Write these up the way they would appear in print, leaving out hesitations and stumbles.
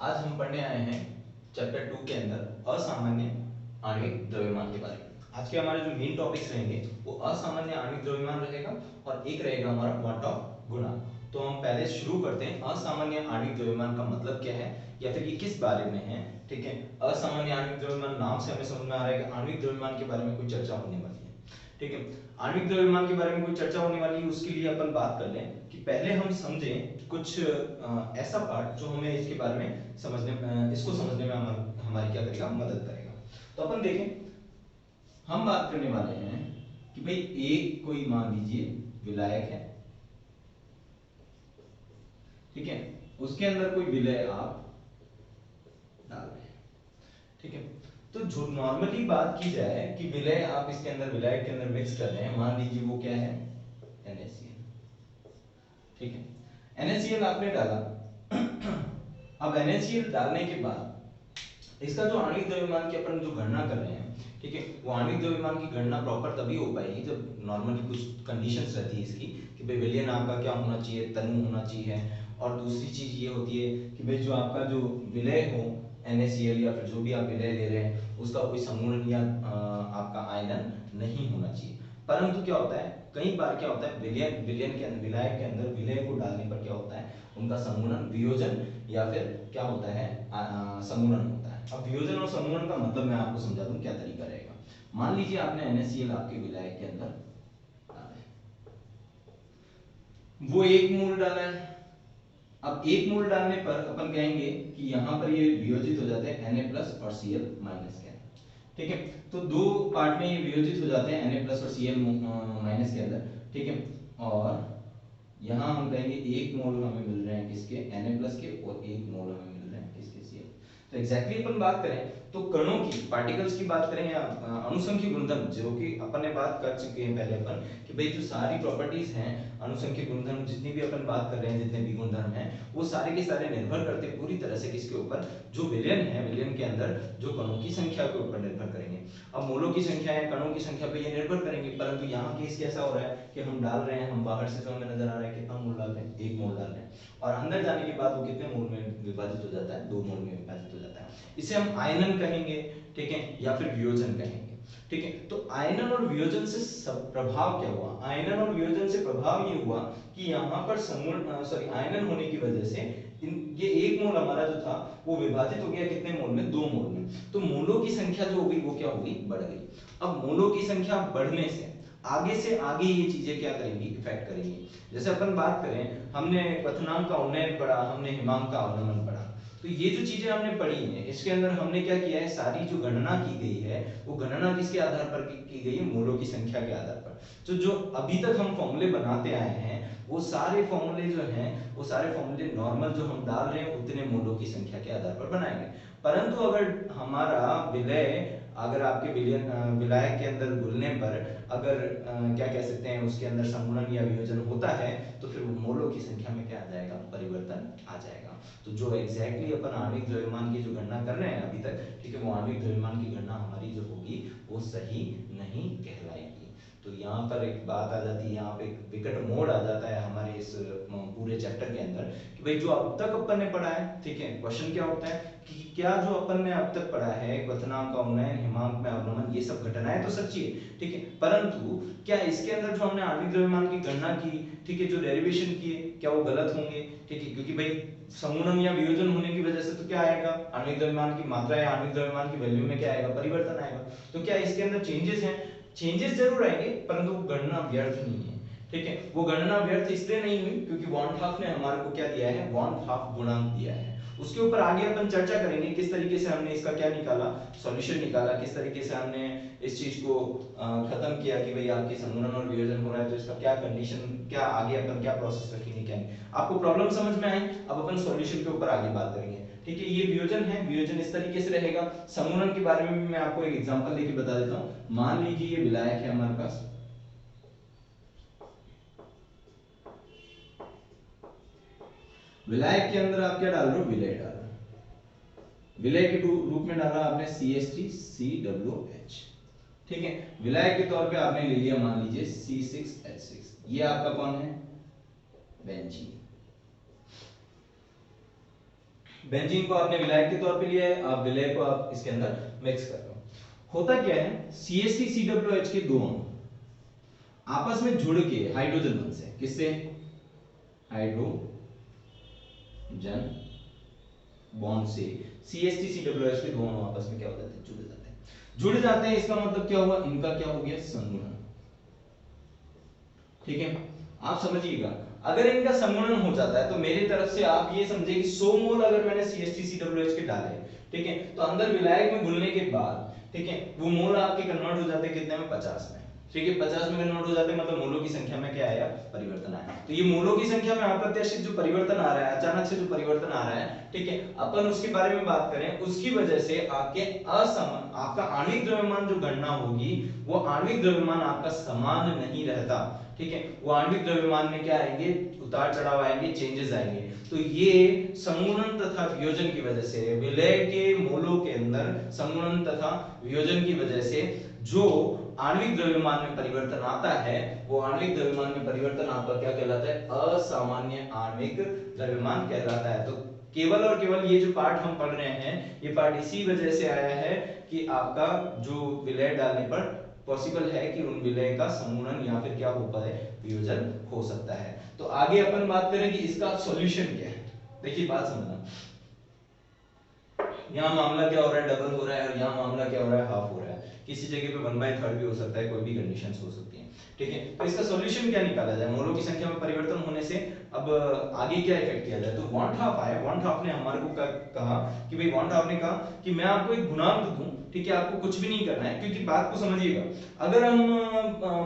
आज हम पढ़ने आए हैं चैप्टर 2 के अंदर असामान्य आणविक द्रव्यमान के बारे में। आज के हमारे जो मेन टॉपिक्स रहेंगे वो असामान्य आणविक द्रव्यमान रहेगा और एक रहेगा हमारा क्वांटम गुणांक। तो हम पहले शुरू करते हैं असामान्य आणविक द्रव्यमान का मतलब क्या है या फिर ये किस बारे में है। ठीक है, असामान्य आणविक द्रव्यमान नाम से हमें समझ में आ रहा है कि आणविक द्रव्यमान के बारे में कोई चर्चा होने वाली है। ठीक है, आणविक द्रव्यमान के बारे में कोई चर्चा होने वाली है, उसके लिए अपन बात कर लें कि पहले हम समझें कुछ ऐसा पार्ट जो हमें इसके बारे में इसको समझने में हमारी क्या करेगा, मदद करेगा। तो अपन देखें, हम बात करने वाले हैं कि भाई एक कोई मान लीजिए विलायक है, ठीक है, उसके अंदर कोई विलय आप डाल रहे हैं। ठीक है, तो जो नॉर्मली बात की जाए कि विलय आप इसके अंदर विलायक के अंदर मिक्स कर रहे हैं, मान लीजिए वो क्या है, NaCl। ठीक है, NaCl आपने डाला। अब NaCl डालने के बाद इसका जो आणविक द्रव्यमान की अपन जो गणना कर रहे हैं, ठीक है, वो आणविक द्रव्यमान की गणना प्रॉपर तभी हो पाएगी जब नॉर्मली कुछ कंडीशंस रहती है इसकी कि भाई विलयन आपका क्या होना चाहिए, तनु होना चाहिए, और दूसरी चीज ये होती है कि भाई जो आपका जो विलय हो NaCl या फिर जो भी आप विलय ले रहे हैं उसका कोई समूहन या आपका आयनन नहीं होना चाहिए। परंतु क्या होता है, कई बार क्या होता है, विलयन के अंदर, विलायक के अंदर विलय को डालने पर क्या होता है, उनका समूहन, वियोजन या फिर क्या होता है, समूहन होता है। अब वियोजन और समूहन का मतलब मैं आपको समझा दूं क्या तरीका रहेगा। मान लीजिए आपने NaCl आपके विलायक के अंदर डाला है, वो एक मोल डाला है। अब एक मोल डालने पर अपन कहेंगे कि यहां पर ये वियोजित हो जाते हैं Na प्लस और Cl माइनस के अंदर। ठीक है, तो दो पार्ट में ये वियोजित हो जाते हैं Na प्लस और Cl माइनस के अंदर। ठीक है, और यहां हम कहेंगे एक मोल हमें मिल रहे हैं किसके, Na प्लस के, और एक मोल हमें मिल रहे हैं किसके, Cl। तो एग्जैक्टली अपन बात करें तो कणों की, पार्टिकल्स की बात करें या अणुसंख्यक गुणधर्म, जो कि अपन ने बात कर चुके हैं पहले अपन कि भाई जो सारी प्रॉपर्टीज हैं अणुसंख्यक गुणधर्म, जितनी भी अपन बात कर रहे हैं, जितने भी गुणधर्म हैं, वो सारे के सारे निर्भर करते हैं पूरी तरह से किसके ऊपर, जो विलयन है, विलयन के अंदर जो कणों की संख्या के ऊपर निर्भर करेंगे। अब मोलों की संख्या है, कणों की संख्या पे ये निर्भर करेंगे। परंतु यहाँ केस कैसा हो रहा है कि हम डाल रहे हैं, हम बाहर से जो हमें नजर आ रहा है कितना मोल डाल रहे हैं, एक मोल डाल रहे हैं, और अंदर जाने के बाद वो कितने मोल में विभाजित हो जाता है, दो मोल में विभाजित हो जाता है। इसे हम आयनन कहेंगे, ठीक है, या फिर वियोजन कहेंगे। ठीक है, तो आयनन और वियोजन से प्रभाव क्या हुआ, आयनन और वियोजन से प्रभाव ये हुआ कि यहाँ पर आयनन होने की वजह से ये एक मोल हमारा जो था वो विभाजित हो गया कितने मोल में, दो मोल में। तो मोलों की संख्या जो हो गई वो क्या हो गई, बढ़ गई। अब मोलों की संख्या बढ़ने से आगे ये चीजें क्या करेंगी, इफेक्ट करेंगी। जैसे अपन बात करें, हमने क्वथनांक का उन्नयन पढ़ा, हमने हिमांक का अवनमन पढ़ा। तो ये जो चीजें हमने पढ़ी हैं, इसके अंदर हमने क्या किया है, सारी जो गणना की गई है वो गणना किसके आधार पर की गई है, मोलों की संख्या के आधार पर। तो जो अभी तक हम फॉर्मूले बनाते आए हैं वो सारे फॉर्मूले जो हैं, वो सारे फॉर्मूले नॉर्मल जो हम डाल रहे हैं उतने मोलों की संख्या के आधार पर बनाएंगे। परंतु अगर हमारा विलय, अगर आपके विलायक के अंदर घुलने पर अगर क्या कह सकते हैं, उसके अंदर संगुणन या वियोजन होता है तो फिर मोलों की संख्या में क्या आ जाएगा, परिवर्तन आ जाएगा। तो जो एग्जैक्टली अपन आणविक द्रव्यमान की जो गणना कर रहे हैं अभी तक, ठीक है, वो आणविक द्रव्यमान की गणना हमारी जो होगी वो सही नहीं कहलाएगी। तो यहाँ पर एक बात आ जाती है, यहाँ पे एक विकट मोड़ आ जाता है हमारे इस पूरे चैप्टर के अंदर कि भाई जो अब तक अपन ने पढ़ा है, ठीक है, क्वेश्चन क्या होता है कि क्या जो अपन ने अब तक पढ़ा है, क्वथनांक का उन्नयन, हिमांक में अवनमन, ये सब घटनाएं तो सच्ची है, ठीक है, परंतु क्या इसके अंदर जो हमने आणविक द्रव्यमान की गणना की, ठीक है, जो डेरिवेशन किए, क्या वो गलत होंगे, ठीक है, क्योंकि भाई समूहन या वियोजन होने की वजह से तो क्या आएगा, आणविक द्रव्यमान की मात्रा या आणविक द्रव्यमान की वैल्यू में क्या आएगा, परिवर्तन आएगा। तो क्या इसके अंदर चेंजेस हैं, चेंजेस जरूर आएंगे, परंतु गणना व्यर्थ नहीं है। ठीक है, वो गणना व्यर्थ इसलिए नहीं हुई क्योंकि वॉन हाफ ने हमारे को क्या दिया है, वॉन हाफ गुणांक दिया है। उसके ऊपर आगे अपन चर्चा करेंगे किस तरीके से हमने इसका क्या निकाला, सॉल्यूशन निकाला, किस तरीके से हमने इस चीज को खत्म किया कि भाई आपकी संगुणन और वियोजन हो रहा है तो इसका क्या कंडीशन, क्या आगे अपन क्या प्रोसेस रखेंगे, क्या नहीं। आपको प्रॉब्लम समझ में आई, अब अपन सॉल्यूशन के ऊपर आगे बात करेंगे। ठीक है, ये वियोजन है, वियोजन इस तरीके से रहेगा। संगुणन के बारे में भी मैं आपको एक एग्जांपल लेके बता देता हूं। मान लीजिए ये विलायक है हमारे पास, विलायक के अंदर आप क्या डाल रहे हो, विलय डाल रहे हो। विलय के रूप में डाला आपने CH3COOH। ठीक है, विलायक के तौर पे आपने ले लिया मान लीजिए C6H6। ये आपका कौन है, बेंजीन। बेंजीन को आपने विलायक के तौर पे लिया है, आप विलय को आप इसके अंदर मिक्स कर रहे हो। होता क्या है, CH3COOH के दो अणु आपस में जुड़ के हाइड्रोजन बॉन्ड से, किससे, हाइड्रोजन बॉन्ड से CH3COOH के दो अणु आपस में क्या हो जाते हैं, जुड़ जाते हैं। जुड़ जाते हैं इसका मतलब क्या हुआ, इनका क्या हो गया, संगुणन। ठीक है, आप समझिएगा, अगर इनका संगुणन हो जाता है तो मेरी तरफ से आप ये समझे कि 100 मोल अगर मैंने CH3COOH के डाले, ठीक है, तो अंदर विलायक में घुलने के बाद, ठीक है, वो मोल आपके कन्वर्ट हो जाते हैं कितने में, 50 में। ठीक है, 50 में कन्वर्ट हो जाते हैं, मतलब मोलों की संख्या में क्या आया, परिवर्तन आया। तो ये मोलों की संख्या में अप्रत्याशित जो परिवर्तन आ रहा है, अचानक से जो परिवर्तन आ रहा है, ठीक है, अपन उसके बारे में बात करें, उसकी वजह से आपके असमान, आपका आणविक द्रव्यमान जो गणना होगी, वो आणविक द्रव्यमान आपका समान नहीं रहता। ठीक है, वो आणविक द्रव्यमान में क्या आएंगे, उतार चढ़ाव आएंगे, चेंजेस आएंगे। तो ये संगुणन तथा वियोजन की वजह से, विलय के मोलों के अंदर संगुणन तथा वियोजन की वजह से जो आणविक द्रव्यमान में परिवर्तन आता है, वो आणविक द्रव्यमान में परिवर्तन आपका क्या कहलाता है, असामान्य आणविक द्रव्यमान कहलाता है। तो केवल और केवल ये जो पार्ट हम पढ़ रहे हैं, ये पार्ट इसी वजह से आया है कि आपका जो विलय डालने पर पॉसिबल है कि उन विलय का संगुणन या फिर क्या हो पाए, वियोजन हो सकता है। तो आगे अपन बात करें कि इसका सॉल्यूशन क्या है। देखिए बात समझना, यहाँ मामला क्या हो रहा है, डबल हो रहा है, और यहाँ मामला क्या हो रहा है, हाफ हो रहा है। किसी जगह पे 1/3 भी हो सकता है, कोई भी कंडीशंस हो सकती हैं। ठीक है, तो इसका सॉल्यूशन क्या निकाला जाए, मोलों की संख्या में परिवर्तन होने से अब आगे क्या इफेक्ट किया जाए। तो वॉन्ट हाफ आया, वॉन्ट हाफ ने हमारे को कहा कि भाई, वॉन्ट हाफ ने कहा कि मैं आपको एक गुणांक दूं, ठीक है, आपको कुछ भी नहीं करना है, क्योंकि बात को समझिएगा, अगर हम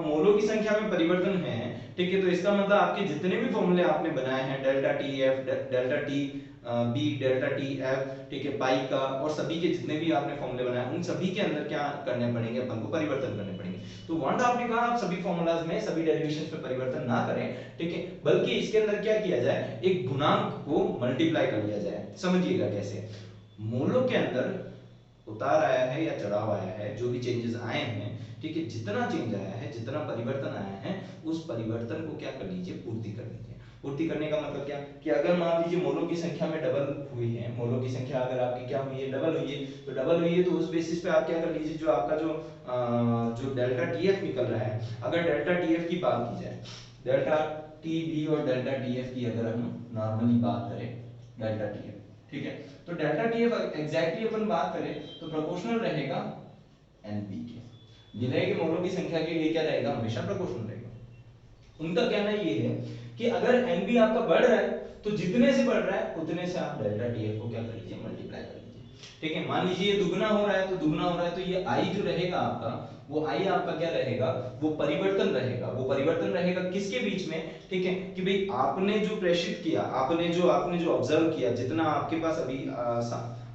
मोलों की संख्या में परिवर्तन है, ठीक है, तो इसका मतलब आपके जितने भी फॉर्मूले आपने बनाए हैं, delta T F, delta T B, delta T F, ठीक है, पाई का, और सभी के जितने भी आपने फॉर्मूले बनाए, उन सभी के अंदर क्या करने पड़ेंगे, अपन को परिवर्तन करने पड़ेंगे। तो वॉन्ट आपने कहा आप सभी फॉर्मूलाज में, सभी डेरिवेशंस में परिवर्तन ना करें, ठीक है, बल्कि इसके अंदर क्या किया जाए, एक गुणांक को मल्टीप्लाई कर लिया जाए। समझिएगा कैसे, मोलों के अंदर उतार आया है या चढ़ाव आया है, जो भी चेंजेस आए हैं, ठीक है, जितना चेंज आया है, जितना परिवर्तन आया है, उस परिवर्तन को क्या कर लीजिए, पूर्ति कर लीजिए। पूर्ति करने का मतलब क्या, कि अगर मान लीजिए मोलों की संख्या में डबल हुई है, मोलों की संख्या अगर आपकी क्या हुई है, डबल हुई है, तो डबल हुई है, तो उस बेसिस पे आप क्या कर लीजिए, जो आपका जो डेल्टा टीएफ निकल रहा है, अगर डेल्टा टीएफ की बात की जाए, डेल्टा टी बी और डेल्टा टीएफ की अगर हम नॉर्मली बात करें, डेल्टा टीएफ, ठीक है, तो डेल्टा टीएफ एग्जैक्टली अपन बात करें तो प्रोपोर्शनल रहेगा एनपी के। विलय के मोलों की संख्या के लिए क्या रहेगा, हमेशा प्रोपोर्शनल रहेगा। उनका कहना ये है कि अगर एनबी आपका बढ़ रहा है, तो जितने से बढ़ रहा है उतने से आप डेल्टा टीएफ को क्या कर लीजिए, मल्टीप्लाई कर लीजिए। ठीक है, मान लीजिए ये दुगना हो रहा है, तो दुगना हो रहा है, तो ये आई जो रहेगा आपका, वो आई आपका क्या रहेगा, वो परिवर्तन रहेगा। वो परिवर्तन रहेगा किसके बीच में, ठीक है, कि भाई आपने जो प्रेषित किया, आपने जो ऑब्जर्व किया, जितना आपके पास अभी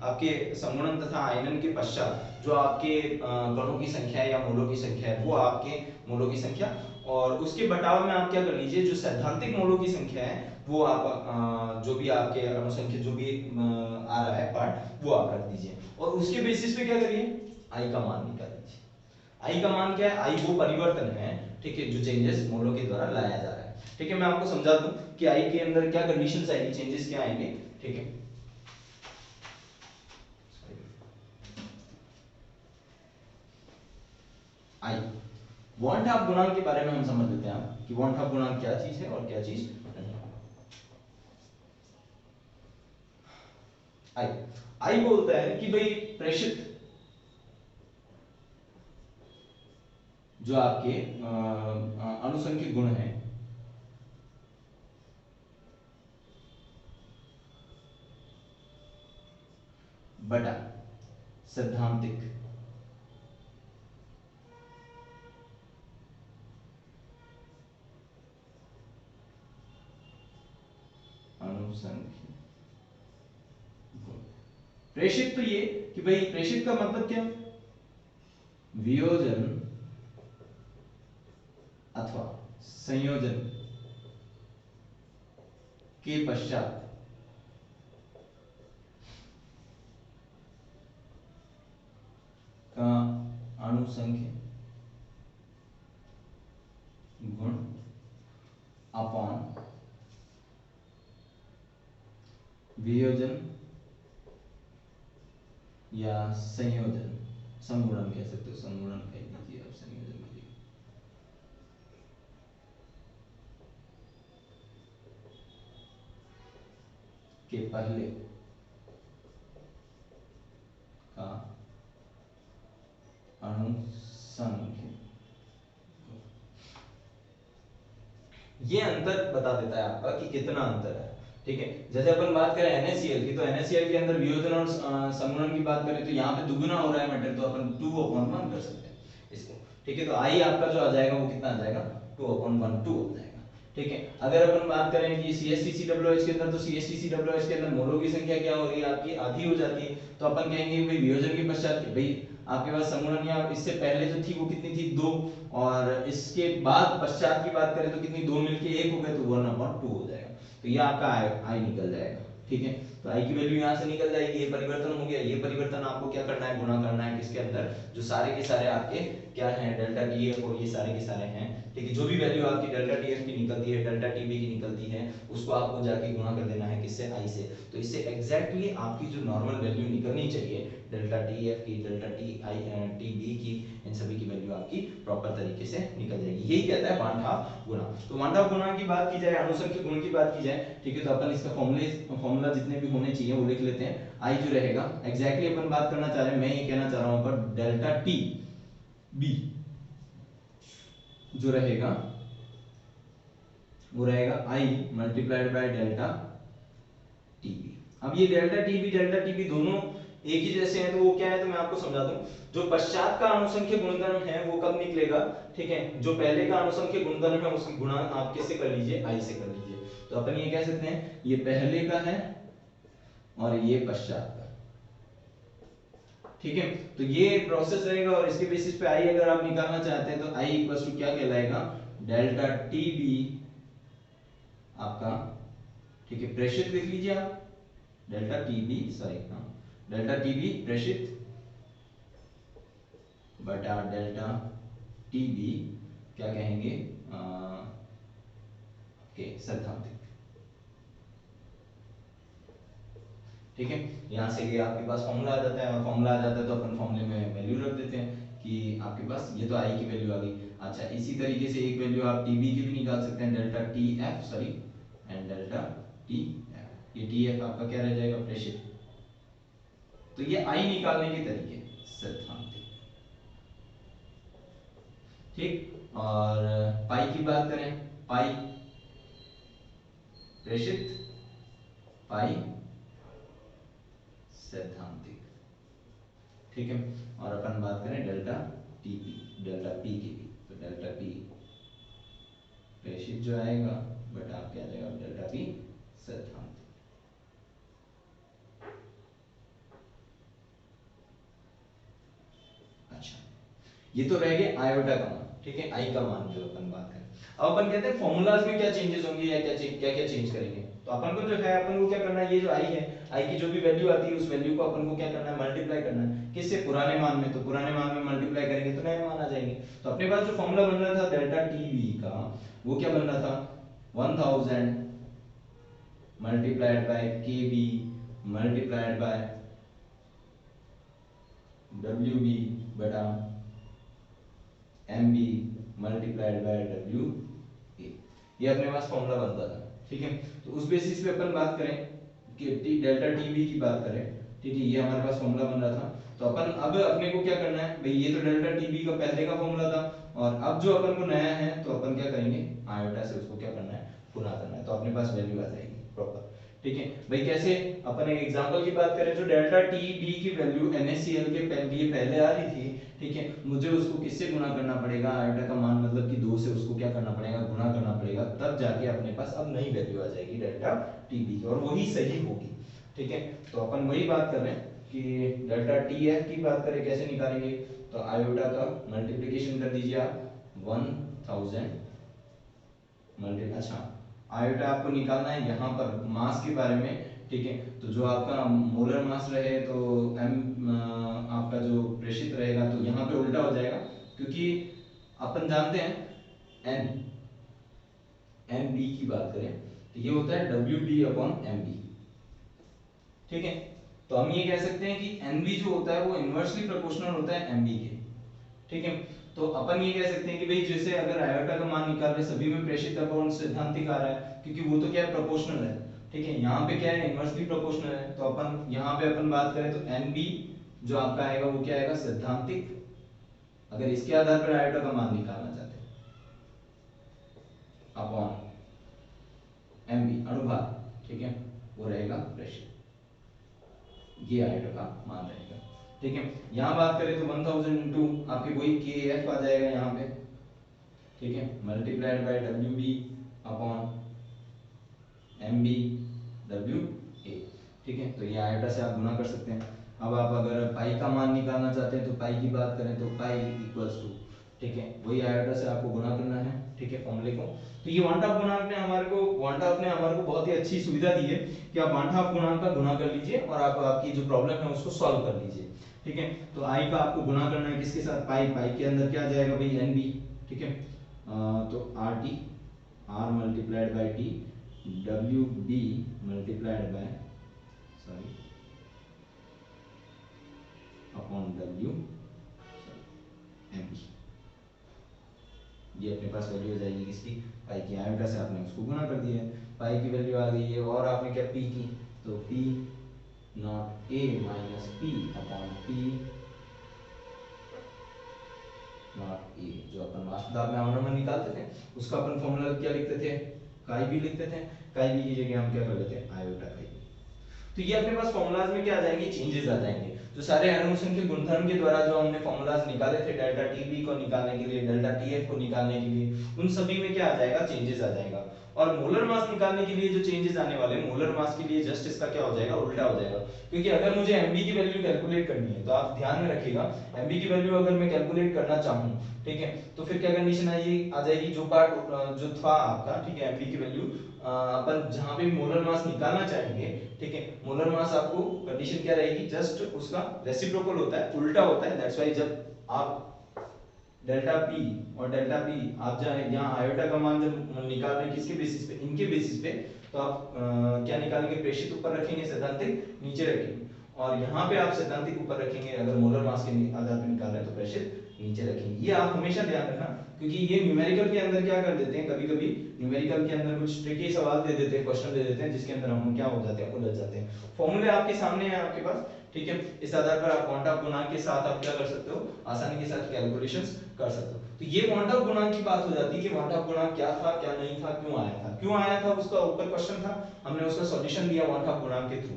आपके संगुणन तथा आयनन के पश्चात जो आपके कणों की संख्या है या मोलों की संख्या है, वो आपके मोलों की संख्या, और उसके बटाव में आप क्या कर लीजिए, जो सैद्धांतिक मोलों की संख्या है, वो आप जो भी आपके अनुसंख्या जो भी आ रहा है पार्ट, वो आप रख दीजिए, और उसके बेसिस पे क्या करिए, आई का मान निकाल लीजिए। आई का मान क्या है, आई वो परिवर्तन है, ठीक है, जो चेंजेस मोलों के द्वारा लाया जा रहा है। ठीक है, मैं आपको समझा दूं कि आई के अंदर क्या कंडीशंस आएगी, चेंजेस क्या आएंगे। ठीक है, आई वॉन्ट हाफ गुणांक के बारे में हम समझ लेते हैं कि वॉन्ट हाफ गुणांक क्या चीज है और क्या चीज नहीं। आई आई बोलता है कि भाई प्रेषित जो आपके अनुसंख्यिक गुण है, बटा सैद्धांतिक अनुसंख्यिक गुण। प्रेषित तो ये कि भाई प्रेषित का मतलब क्या, वियोजन अथवा संयोजन के पश्चात का अनुसंख्यिक गुण अपॉन वियोजन या संयोजन, समगुणन कह सकते हो, समगुणन कह लीजिए आप, संयोजन के लिए के पहले का अनुसंख्य, ये अंतर बता देता है आपका कि कितना अंतर है। ठीक है, जैसे अपन बात करें NaCl की, तो NaCl के अंदर वियोजन और समगुणन की बात करें तो यहाँ पे दुगुना हो रहा है मैटर, तो अपन 2/1 कर सकते हैं इसको। ठीक है, तो I आपका जो आ जाएगा वो कितना आ जाएगा, 2/1 हो जाएगा। ठीक है, अगर अपन बात करें कि CH3COOH के अंदर, तो CH3COOH के अंदर मोलों की संख्या क्या हो रही है आपकी, आधी हो जाती है, तो अपन कहेंगे भाई वियोजन के पश्चात, भाई आपके पास समगुणन या इससे पहले जो थी वो कितनी थी, 2, और इसके बाद पश्चात की बात करें तो कितनी, 2 मिलके 1 हो गए, तो 1/2 हो जाएगा। तो ये आपका आई निकल जाएगा। ठीक है, तो आई की वैल्यू यहाँ से निकल जाएगी, ये परिवर्तन हो गया। ये परिवर्तन आपको क्या करना है, गुणा करना है किसके अंदर, जो सारे के सारे आपके क्या हैं, डेल्टा टीएफ और ये सारे के सारे हैं। ठीक है, जो भी वैल्यू आपकी डेल्टा टीएफ की निकलती है, डेल्टा टीबी की निकलती है, उसको आपको जाके गुणा कर देना है किससे, आई से। तो इससे एग्जैक्टली आपकी जो नॉर्मल वैल्यू निकलनी चाहिए डेल्टा टीएफ की, डेल्टा टीबी की, इन सभी की वैल्यू आपकी प्रॉपर तरीके से निकल जाएगी। यही कहता है वान हाफ गुणा। तो वान हाफ गुणा की बात की जाए, अनुसंख्यक गुण की बात की जाए, ठीक है, तो अपन इसका फॉर्मूला जितने भी होने चाहिए वो लिख लेते हैं। आई जो रहेगा एग्जैक्टली अपन बात करना चाह रहे हैं, मैं ये कहना चाह रहा हूं पर डेल्टा टी बी जो रहेगा वो रहेगा आई मल्टीप्लाइड बाय डेल्टा टीबी। अब ये डेल्टा टीबी दोनों एक ही जैसे हैं, तो वो क्या है, तो मैं आपको समझा दूं। जो पश्चात का अनुसंख्य गुणधर्म है वो कब निकलेगा, ठीक है, जो पहले का अनुसंख्य गुणधर्म है उसकी गुणा आप किससे कर लीजिए, आई से कर लीजिए। तो अपन ये कह सकते हैं ये पहले का है और ये पश्चात का। ठीक है, तो ये प्रोसेस रहेगा और इसके बेसिस पे आई अगर आप निकालना चाहते हैं तो आई इक्वल टू क्या कहलाएगा, डेल्टा टीबी आपका, ठीक है, प्रेषित लिख लीजिए आप, delta TB sorry delta TB प्रेषित बटा डेल्टा टीबी क्या कहेंगे, सैद्धांतिक। ठीक है, यहां से ये आपके पास फॉर्मूला आ जाता है, और फॉर्मूला आ जाता है तो अपन फॉर्मूले में वैल्यू रख देते हैं कि आपके पास ये तो आई की वैल्यू आ गई। अच्छा, इसी तरीके से एक वैल्यू आप टीबी की भी निकाल सकते हैं, delta T F sorry and delta T F. ये टी एफ आपका क्या रह जाएगा, प्रेषित। तो ये आई निकालने के तरीके सैद्धांतिक। ठीक, और पाई की बात करें, पाई प्रेषित, पाई सैद्धांतिक। ठीक है, और अपन बात करें डेल्टा टीपी, डेल्टा पी की भी, तो डेल्टा पी प्रेषित जो आएगा बट आप क्या जाएगा, डेल्टा पी सैद्धांतिक। अच्छा, ये तो रह गया आयोटा का मान। ठीक है, आई का मान जो अपन बात करें। अब अपन कहते हैं फॉर्मूलाज में क्या चेंजेस होंगे या क्या चेंज करेंगे। तो अपन को जो है, अपन को क्या करना है, ये जो आई है, आई की जो भी वैल्यू आती है उस वैल्यू को अपन को क्या करना है, मल्टीप्लाई करना है किससे, पुराने मान में। तो पुराने मान में मल्टीप्लाई करेंगे तो नए मान आ जाएंगे। तो अपने पास जो फॉर्मूला बन रहा था डेल्टा टीवी का, वो क्या बन रहा था, 1000 multiplied by KB multiplied by WB बटा M B multiplied by W A. ये अपने पास फॉर्मूला बनता था। ठीक है, तो उस बेसिस पे अपन बात करें कि टी डेल्टा टीबी की बात करें, ठीक है, ये हमारे पास फॉर्मूला बन रहा था। तो अपन अब अपने को क्या करना है भाई, ये तो डेल्टा टीबी का पहले का फॉर्मूला था, और अब जो अपन को नया है तो अपन क्या करेंगे, आयोटा से उसको क्या करना है, गुणा करना है, तो अपने पास वैल्यू आ जाएगी प्रॉपर। ठीक है भाई, कैसे, अपन एक एग्जांपल की बात करें, जो डेल्टा टीबी की वैल्यू NaCl के पहले आ रही थी, ठीक है, मुझे उसको किससे गुणा करना पड़ेगा, आयोटा का मान मतलब कि 2 से उसको क्या करना पड़ेगा, गुणा करना पड़ेगा, तब जाके अपने पास अब नई वैल्यू आ जाएगी डेल्टा टीबी की, और वही सही होगी। ठीक है, तो अपन वही बात कर रहे हैं कि डेल्टा टीएफ की बात करें कैसे निकालेंगे, तो आयोटा का मल्टीप्लिकेशन कर दीजिए आप 1000 मल्टी, अच्छा आयोटा आपको निकालना है यहाँ पर मास के बारे में। ठीक है, तो जो आपका मोलर मास रहे तो m आपका जो प्रेषित रहेगा, तो यहाँ पे उल्टा हो जाएगा, क्योंकि अपन जानते हैं एम बी की बात करें तो ये होता है W B upon M B. ठीक है, तो हम ये कह सकते हैं कि Nb जो होता है वो इनवर्सली प्रोपोर्शनल होता है Mb के, ठीक है। तो अपन ये कह सकते हैं कि भाई जैसे अगर आयोटा का मान निकाल रहे सभी में प्रेषित का कौन सैद्धांतिक आ रहा है, क्योंकि वो तो क्या है प्रोपोर्शनल है, ठीक है। यहाँ पे क्या है इनवर्सली प्रोपोर्शनल है, तो अपन यहाँ पे अपन बात करें तो Nb जो आपका आएगा वो क्या आएगा सैद्धांतिक, अगर इसके आधार पर आयोटा का मान निकालना चाहते हैं अपॉन Mb अनुभाग, ठीक है, वो रहेगा प्रेषित, ये आयोटा का मान रहेगा, ठीक है। यहाँ बात करें तो 1000 इंटू आपके वही KF आ जाएगा यहाँ पे, ठीक है, multiplied by WB upon MB WA, ठीक है। तो ये आयोटा से आप गुना कर सकते हैं। अब आप अगर पाई का मान निकालना चाहते हैं तो पाई की बात करें तो पाई इक्वल्स टू, ठीक है, वही आयोटा से आपको गुना करना है, ठीक है, फॉर्मूले को। तो ये वन हाफ गुणांक ने हमारे को बहुत ही अच्छी सुविधा दी है कि आप वन हाफ गुणांक का गुना कर लीजिए और आप आपकी जो प्रॉब्लम है उसको सॉल्व कर लीजिए, ठीक है। तो आई का आपको गुना करना है किसके साथ, पाई, पाई के अंदर क्या आ जाएगा भाई NB, ठीक है। तो RT R multiplied by T WB multiplied by sorry upon W MB, ये अपने पास वैल्यू हो जाएगी किसकी, पाई की, आयोटा से आपने उसको गुना कर दिया है, पाई की वैल्यू आ गई है, और आपने क्या पी की, तो P not A minus P upon P not A, जो अपन वास्तव में आवर्तन निकालते थे उसका अपन फॉर्मूला क्या लिखते थे, काई भी लिखते थे, काई भी की जगह हम क्या कर लेते हैं आयोटा काई। तो ये अपने पास फॉर्मूलाज में क्या आ जाएंगे, चेंजेस आ जाएंगे। जो सारे अनुसंख्य गुणधर्म के द्वारा जो हमने फॉर्मूलाज निकाले थे डेल्टा टीबी को निकालने के लिए, डेल्टा टीएफ को निकालने के लिए, उन सभी में क्या आ जाएगा, चेंजेस आ जाएगा। और मोलर मास निकालने के लिए जो चेंजेस आने वाले हैं, मोलर मास के लिए जस्ट इसका क्या हो जाएगा, उल्टा हो जाएगा। क्योंकि अगर मुझे एमबी की वैल्यू कैलकुलेट करनी है तो आप ध्यान में रखिएगा, एमबी की वैल्यू अगर मैं कैलकुलेट करना चाहूं, ठीक है, तो फिर क्या कंडीशन आ जाएगी, जो पार्ट जो था आपका, ठीक है, एमबी की वैल्यू अपन जहां पे मोलर मास निकालना चाहेंगे, ठीक है, मोलर मास आपको कंडीशन क्या रहेगी, जस्ट उसका रेसिप्रोकल होता है, उल्टा होता है। दैट्स व्हाई जब आप डेल्टा पी और डेल्टा पी आप यहाँ आयोटा का मान जब निकाल रहे हैं किसके बेसिस पे, इनके बेसिस पे, तो आप क्या निकालेंगे, प्रेषित ऊपर रखेंगे, सैद्धांतिक नीचे रखेंगे, और यहाँ पे आप सैद्धांतिक ऊपर रखेंगे, अगर मोलर मास के आधार पे निकाल रहे हैं तो प्रेषित नीचे रखेंगे। ये आप हमेशा ध्यान रखना, क्योंकि ये न्यूमेरिकल के अंदर क्या कर देते हैं, कभी कभी न्यूमेरिकल के अंदर कुछ ट्रिकी सवाल दे देते हैं, क्वेश्चन दे देते हैं, जिसके अंदर हम क्या हो जाते हैं, उलझ जाते हैं। फॉर्मूले आपके सामने है आपके पास, ठीक है, इस आधार पर आप क्वांटम गुणांक के साथ आप क्या कर सकते हो, आसानी के साथ कैलकुलेशंस कर सकते हो। तो ये क्वांटम गुणांक की बात हो जाती है कि क्वांटम गुणांक क्या था, क्या नहीं था, क्यों आया था, उसका ऊपर क्वेश्चन था, हमने उसका सॉल्यूशन दिया क्वांटम गुणांक के थ्रू।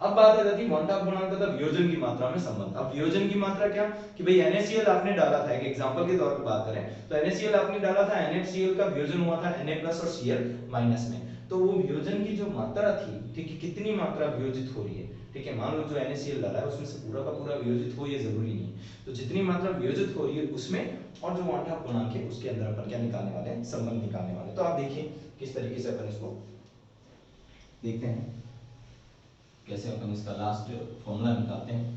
अब बात आ जाती है क्वांटम गुणांक तथा वियोजन की मात्रा में संबंध। अब वियोजन की मात्रा क्या, कि भाई NaCl आपने डाला था, एक एग्जांपल के तौर पे बात करें तो NaCl आपने डाला था, NaCl का वियोजन हुआ था Na+ और Cl- में, तो वो वियोजन की जो मात्रा थी, ठीक है, कितनी मात्रा वियोजित हो रही है, ठीक है, मान लो जो NaCl डाला है उसमें से पूरा का पूरा वियोजित हो, ये जरूरी नहीं है, तो जितनी मात्रा वियोजित हो रही है उसमें, और जो क्वांटम गुणांक है उसके अंदर अपन क्या निकालने वाले हैं, संबंध निकालने वाले। तो आप देखिए किस तरीके से अपन इसको देखते हैं, कैसे अपन इसका लास्ट फॉर्मूला निकालते हैं।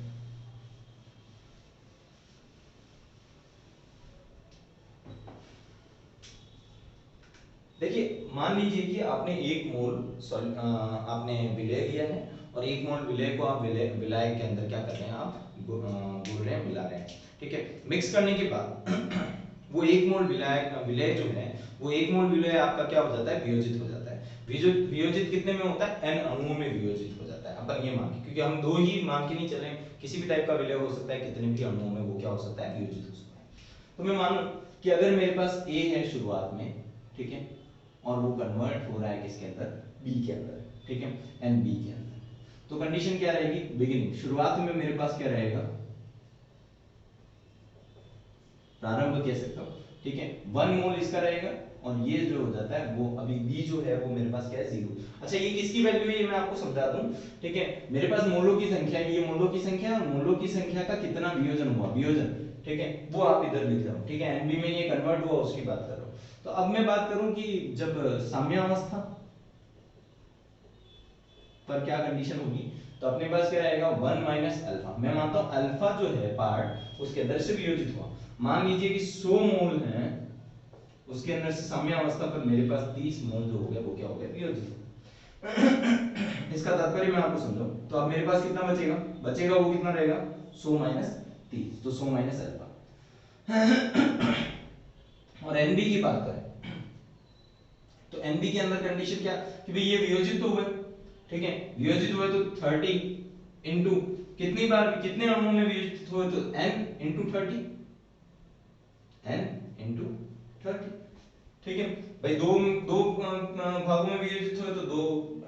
देखिए मान लीजिए कि आपने एक मोल आपने विलय लिया है, और एक मोल विलय को आप विलायक के अंदर क्या कर रहे हैं, आप घुल रहे हैं, मिला रहे हैं, ठीक है। मिक्स करने के बाद वो एक मोल विलय जो है, वो एक मोल विलय आपका क्या हो जाता है, वियोजित हो जाता है। वियोजित कितने में होता है, n अणुओं में वियोजित हो जाता है। अपन ये मान के, क्योंकि हम दो ही मान के नहीं चले, किसी भी टाइप का विलय हो सकता है, कितने भी अणुओं में वो क्या हो सकता है, वियोजित हो सकता है। तो मैं मान लो कि अगर मेरे पास A है शुरुआत में, ठीक है, और वो कन्वर्ट हो रहा है किसके अंदर, B के अंदर, ठीक है, NB के अंदर, तो कंडीशन क्या रहेगी, बिगिनिंग, शुरुआत में मेरे पास क्या रहेगा, प्रारंभ कह सकता हूं, ठीक है, 1 मोल इसका रहेगा, और ये जो हो जाता है वो अभी B जो है वो मेरे पास क्या है, 0। अच्छा ये किसकी वैल्यू है, ये मैं आपको समझा दूं, ठीक है, मेरे पास मोलों की संख्या है, ये मोलों की संख्या है, और मोलों की संख्या का कितना वियोजन हुआ, वियोजन, ठीक है, वो आप इधर लिख रहे हो, ठीक है, NB में ये कन्वर्ट हुआ उसकी बात कर रहा हूं। तो अब मैं बात करूं कि जब साम्यावस्था पर क्या कंडीशन होगी, तो अपने पास क्या रहेगा, 1 माइनस अल्फा, मैं मानता हूं अल्फा जो है पार्ट उसके अंदर से वियोजित हुआ। मान लीजिए कि 100 मोल है, उसके अंदर से साम्यावस्था पर मेरे पास 30 मोल जो हो गया वो क्या हो गया, वियोजित। इसका तात्पर्य मैं आपको समझाऊं तो अब मेरे पास कितना बचेगा, वो कितना रहेगा 100 माइनस 30, तो 100 माइनस अल्फा। और एनबी की बात करें तो एनबी के अंदर कंडीशन क्या कि भाई ये वियोजित तो हुए, ठीक है, वियोजित हुए तो 30 इंटू कितनी बार कितने अणुओं में वियोजित हुए तो n इंटू 30, n इंटू 30, ठीक है भाई। दो दो भागों में वियोजित हुए तो 2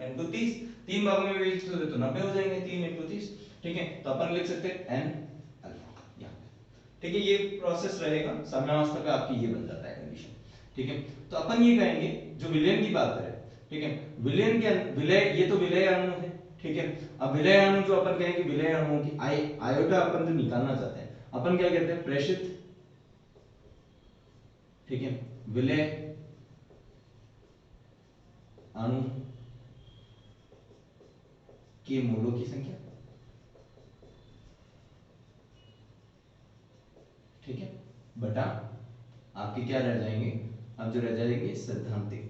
इंटू 30, 3 भागों में वियोजित हुए तो 90 हो जाएंगे, 3 इंटू 30, ठीक है। तो अपन लिख सकते हैं n अल्फा यहाँ, ठीक है। ये प्रोसेस रहेगा, साम्यावस्था का आपकी ये बन जाता है कंडीशन, ठीक है। तो अपन ये कहेंगे जो विलयन की बात करें, ठीक है, विलयन के विलय, ये तो विलय अणु है, ठीक है। अब विलय अणु जो अपन कहेंगे विलय अणुओं की आयोटा अपन जो निकालना चाहते हैं अपन क्या कहते हैं, प्रेषित, ठीक है, विलय अणु के मोलों की संख्या, ठीक है, बटा आपके क्या रह जाएंगे, अब जो रह जाएंगे सैद्धांतिक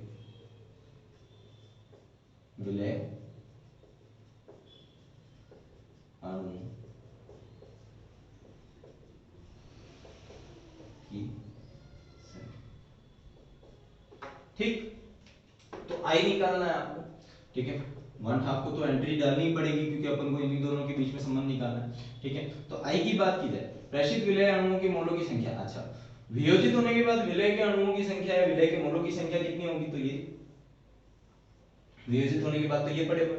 विलय अणु की संख्या, ठीक। तो आई निकालना है आपको, ठीक है। 1/2 को तो एंट्री डालनी ही पड़ेगी क्योंकि अपन को इन दोनों के बीच में संबंध निकालना है, ठीक है। तो आई की बात की जाए, प्रेषित विलय अणुओं के मोलों की संख्या, अच्छा वियोजित होने के बाद विलय के अणुओं की संख्या या विलय के मोलों की संख्या कितनी होगी, तो ये वियोजित होने के बाद तो ये पड़ेगा,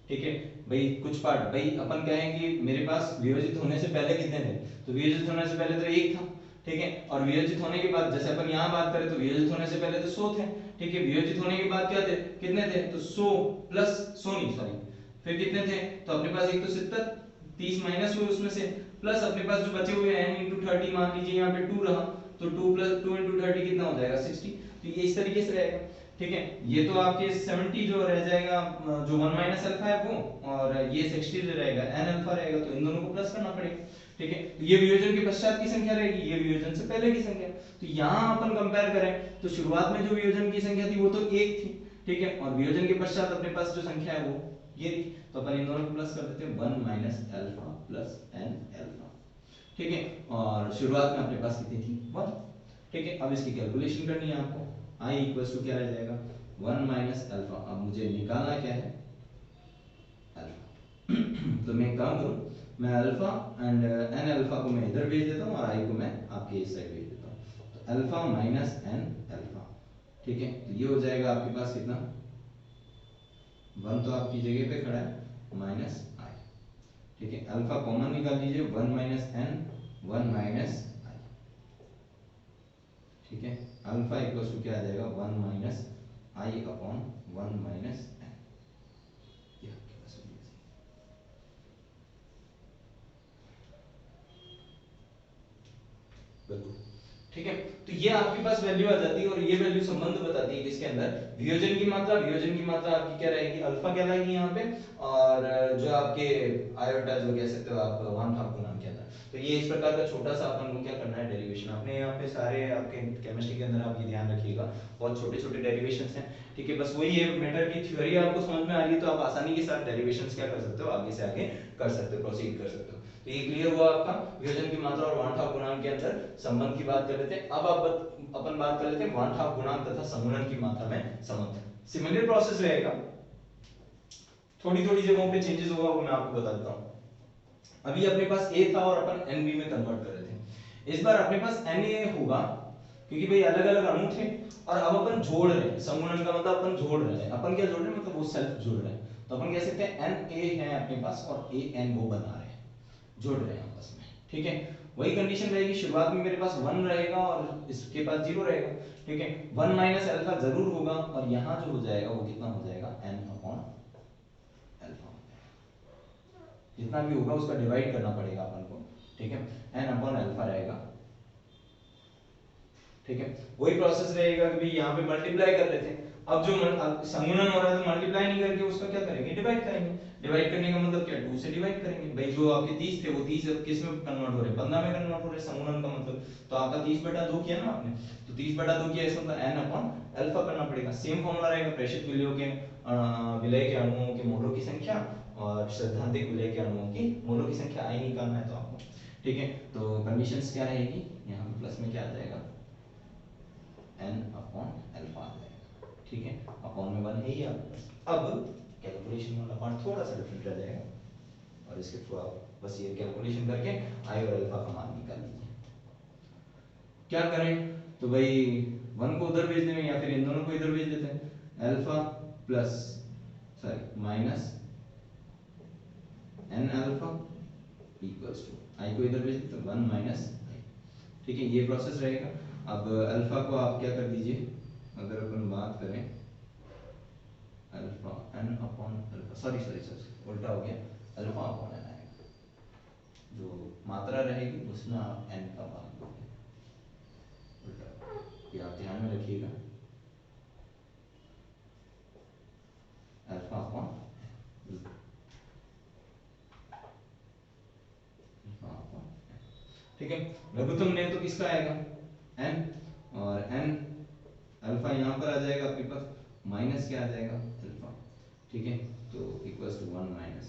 ठीक है भाई। कुछ पार्ट भाई अपन कहेंगे मेरे पास वियोजित होने से पहले कितने थे, तो वियोजित होने से पहले तो 1 था, ठीक है। और वियोजित होने के बाद जैसे अपन यहाँ बात करें तो वियोजित होने से पहले तो 100 थे, ठीक है। वियोजित होने के बाद क्या थे, कितने थे, तो 100 प्लस 100 नहीं सॉरी, फिर कितने थे, तो अपने पास एक तो 70, 30 माइनस हुए उसमें से, प्लस अपने पास जो बचे हुए n इंटू 30, मान लीजिए यहाँ पे 2 रहा, तो 2 प्लस 2 इंटू 30 कितना हो जाएगा 60, तो ये इस तरीके से रहेगा, ठीक है। ये तो आपके 70 जो रह जाएगा, जो 1 माइनस अल्फा है वो, और ये 60 जो रहेगा n अल्फा रहेगा, तो इन दोनों को प्लस करना पड़ेगा, ठीक है। तो ये वियोजन के पश्चात की संख्या रहेगी, ये वियोजन से पहले की संख्या। तो यहाँ अपन कंपेयर करें तो शुरुआत में जो वियोजन की संख्या थी वो तो 1 थी, ठीक है, और वियोजन के पश्चात अपने पास जो संख्या है वो ये थी, तो अपन इन दोनों को प्लस कर देते हैं 1 minus alpha plus n alpha, ठीक है। और शुरुआत में अपने पास कितनी थी 1, ठीक है। अब इसकी कैलकुलेशन करनी है आपको, i इक्वल्स टू क्या रह जाएगा 1 माइनस अल्फा, अब मुझे निकालना क्या है अल्फा। तो मैं काम करूं, मैं अल्फा एंड n अल्फा को मैं इधर भेज देता हूं और i को मैं आपके इस साइड भेज देता हूं, तो अल्फा माइनस n अल्फा, ठीक है। तो ये हो जाएगा आपके पास कितना 1 तो आपकी जगह पे खड़ा है माइनस i, ठीक है। अल्फा कॉमन निकाल लीजिए, 1 माइनस n 1 माइनस i, ठीक है। अल्फा इक्वल्स टू क्या आ जाएगा 1 minus i upon 1 minus n, ये आपके पास हो गया, बिल्कुल, ठीक है। तो ये आपके पास वैल्यू आ जाती है और ये वैल्यू संबंध बताती है किसके अंदर, वियोजन की मात्रा, वियोजन की मात्रा आपकी क्या रहेगी अल्फा कहलाएगी यहाँ पे, और जो आपके आयोटा जो कह सकते हो आप 1/2 गुणन के अंदर। तो ये इस प्रकार का छोटा सा अपन को क्या करना है डेरिवेशन, अपने यहाँ पे सारे आपके केमिस्ट्री के अंदर आप ये ध्यान रखिएगा बहुत छोटे छोटे डेरिवेशंस हैं, ठीक है। बस वही है, मैटर की थ्योरी आपको समझ में आ रही है तो आप आसानी के साथ डेरिवेशंस क्या कर सकते हो, आगे से आगे कर सकते हो, प्रोसीड कर सकते हो। तो ये क्लियर हुआ आपका वियोजन की मात्रा और 1/2 गुणांक के अंदर संबंध की बात कर लेते हैं। अब आप अपन बात कर लेते हैं 1/2 गुणांक तथा समूहन की मात्रा में संबंध। सिमिलर प्रोसेस रहेगा, थोड़ी थोड़ी जगहों पे चेंजेस होगा वो मैं आपको बता देता हूं। अभी अपने पास A था और अपन NB में कन्वर्ट कर रहे थे, इस बार अपने पास Na होगा क्योंकि भाई अलग अलग अणु थे और अब अपन जोड़ रहे हैं, समूहन का मतलब अपन जोड़ रहे हैं, अपन क्या जोड़ रहे हैं मतलब वो सेल्फ जोड़ रहे हैं, तो अपन कह सकते हैं Na है अपने पास और An वो बना रहे हैं, जोड़ रहे हैं आपस में, ठीक है। वही कंडीशन रहेगी, शुरुआत में मेरे पास 1 रहेगा और इसके पास 0 रहेगा, ठीक है। 1 माइनस अल्फा जरूर होगा और यहाँ जो हो जाएगा वो कितना हो जाएगा n अपॉन अल्फा, जितना भी होगा उसका डिवाइड करना पड़ेगा अपन को, ठीक है। n अपॉन अल्फा रहेगा, ठीक है। वही प्रोसेस रहेगा कि भाई यहाँ पे मल्टीप्लाई कर रहे थे, अब जो संगुणन हो रहा है तो मल्टीप्लाई नहीं करके उसका क्या करेंगे डिवाइड करेंगे, डिवाइड करने का मतलब क्या 2 से डिवाइड करेंगे, भाई जो आपके 30 थे वो 30 अब किस में कन्वर्ट हो रहे हैं 15 में कन्वर्ट हो रहे हैं, संगुणन का मतलब तो आपका 30/2 किया ना आपने, तो 30/2 किया, इसका मतलब n अपॉन अल्फा करना पड़ेगा। सेम फॉर्मूला रहेगा प्रेषित विलयों के विलय के अणुओं के मोलों की संख्या और सैद्धांतिक विलय के अणुओं की मोलों की संख्या आई निकालना है तो आपको, ठीक है। तो कंडीशंस क्या रहेगी, यहाँ पे प्लस में क्या आ जाएगा, n अपॉन अल्फा आ जाएगा, ठीक है। अपॉन में 1 है ही आपके पास। अब कैलकुलेशन वाला पार्ट थोड़ा सा डिफरेंट रह जाएगा और इसके थ्रू आप बस ये कैलकुलेशन करके आई और अल्फा का मान निकाल लीजिए। क्या करें, तो भाई 1 को उधर भेज देंगे या फिर इन दोनों को इधर भेज देते हैं, alpha plus sorry minus n alpha equals to I को इधर भेज देते हैं 1 माइनस आई, ठीक है। ये प्रोसेस रहेगा। अब अल्फा को आप क्या कर दीजिए, अगर अपन बात करें alpha n upon alpha sorry उल्टा हो गया, अल्फा अपॉन n आएगा, जो मात्रा रहेगी उसमें आप n का मान दोगे, उल्टा, ये आप ध्यान में रखिएगा, अल्फा अपॉन ठीक है। लघुत्तम ने तो किसका आएगा n, और n अल्फा यहाँ पर आ जाएगा आपके पास, माइनस क्या आ जाएगा अल्फा, ठीक है। तो इक्वल्स टू 1 माइनस,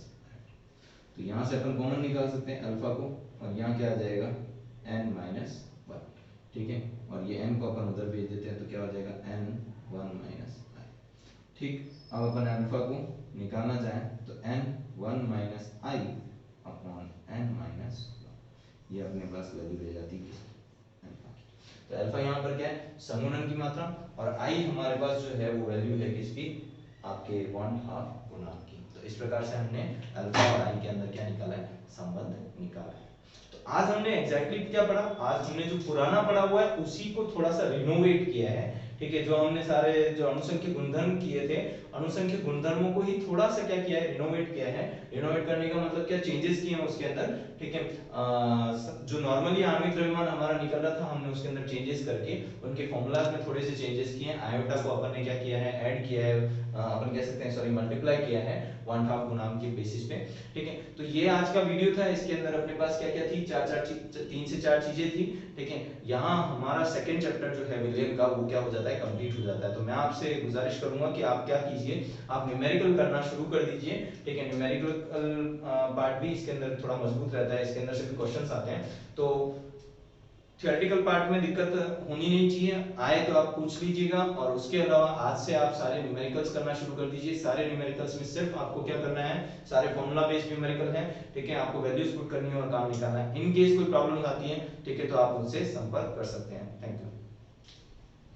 तो यहाँ से अपन कॉमन निकाल सकते हैं अल्फा को, और यहाँ क्या आ जाएगा n माइनस 1, ठीक है। और ये n को अपन उधर भेज देते हैं तो क्या हो जाएगा n 1 माइनस i, ठीक। अब अपन अल्फा को निकालना चाहें तो n 1 minus i upon n minus 1, ये अपने पास वैल्यू रह जाती है अल्फा की। तो अल्फा यहाँ पर क्या है, समूहन की मात्रा, और i हमारे पास जो है वो वैल्यू है किसकी, आपके 1/2 गुणांक की। तो इस प्रकार से हमने अल्फा और i के अंदर क्या निकाला है, संबंध निकाला है। तो आज हमने एग्जैक्टली क्या पढ़ा, आज हमने जो पुराना पढ़ा हुआ है उसी को थोड़ा सा रिनोवेट किया है, ठीक है। जो हमने सारे जो अनुसंख्यक गुणधर्म किए थे, अनुसंख्यक गुणधर्मों को ही थोड़ा सा क्या किया है, रिनोवेट किया है। रिनोवेट करने का मतलब क्या, चेंजेस किए हैं उसके अंदर, ठीक है। जो नॉर्मली आणविक द्रव्यमान हमारा निकल रहा था, हमने उसके अंदर चेंजेस करके उनके फॉर्मूलाज में थोड़े से चेंजेस किए हैं। आयोटा को अपन ने क्या किया है, ऐड किया है, अपन कह सकते हैं सॉरी मल्टीप्लाई किया है 1/2 गुणांक के बेसिस पे, ठीक है। तो ये आज का वीडियो था, इसके अंदर अपने पास क्या क्या थी, 3 से 4 चीजें थी, ठीक है। यहाँ हमारा सेकंड चैप्टर जो है विलियम का वो क्या हो जाता है, कंप्लीट हो जाता है। तो मैं आपसे गुजारिश करूंगा कि आप क्या कीजिए, आप न्यूमेरिकल करना शुरू कर दीजिए, ठीक है। न्यूमेरिकल पार्ट भी इसके अंदर थोड़ा मजबूत रहता है, इसके अंदर से भी क्वेश्चंस आते हैं। तो थियोरेटिकल पार्ट में दिक्कत होनी नहीं चाहिए, आए तो आप पूछ लीजिएगा, और उसके अलावा आज से आप सारे न्यूमेरिकल्स करना शुरू कर दीजिए। सारे न्यूमेरिकल्स में सिर्फ आपको क्या करना है, सारे फॉर्मूला बेस्ड न्यूमेरिकल है, ठीक है। आपको वैल्यूज पुट करनी है और काम निकालना है। इन केस कोई प्रॉब्लम आती है, ठीक है, तो आप मुझसे संपर्क कर सकते हैं। Thank you.